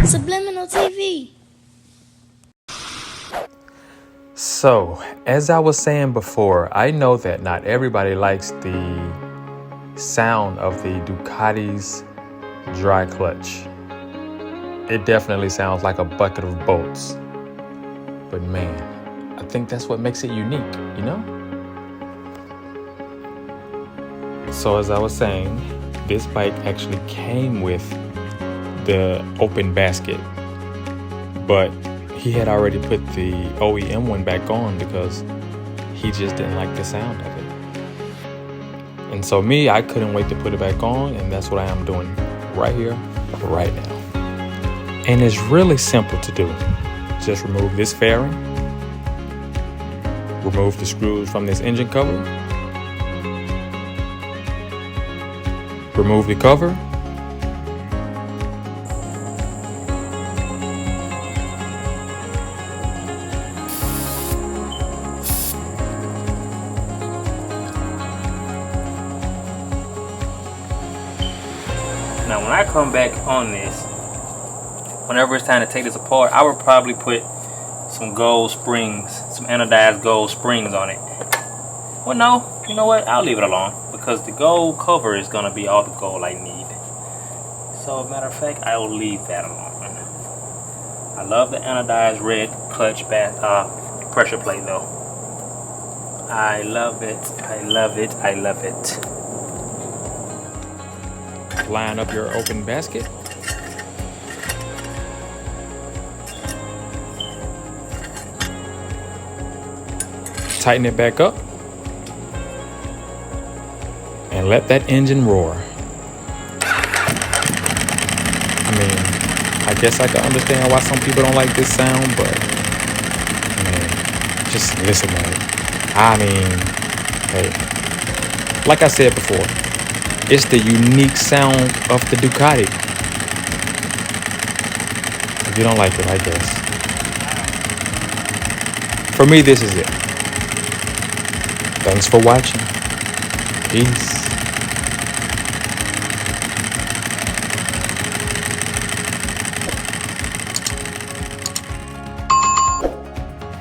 Subliminal TV. So, as I was saying before, I know that not everybody likes the sound of the Ducati's dry clutch. It definitely sounds like a bucket of bolts. But man, I think that's what makes it unique, you know? So as I was saying, this bike actually came with the open basket, but he had already put the OEM one back on because he just didn't like the sound of it. And so me, I couldn't wait to put it back on, and that's what I am doing right here, right now. And it's really simple to do. Just remove this fairing, remove the screws from this engine cover, remove the cover, now when I come back on this, whenever it's time to take this apart, I would probably put some gold springs, some anodized gold springs on it. Well, no, you know what? I'll leave it alone because the gold cover is going to be all the gold I need. So, matter of fact, I will leave that alone. I love the anodized red clutch pressure plate though. I love it. I love it. I love it. line up your open basket, tighten it back up, and let that engine roar. I mean, I guess I can understand why some people don't like this sound, but man, just listen to it. I mean, hey, like I said before, it's the unique sound of the Ducati. If you don't like it, I guess. For me, this is it. Thanks for watching. Peace.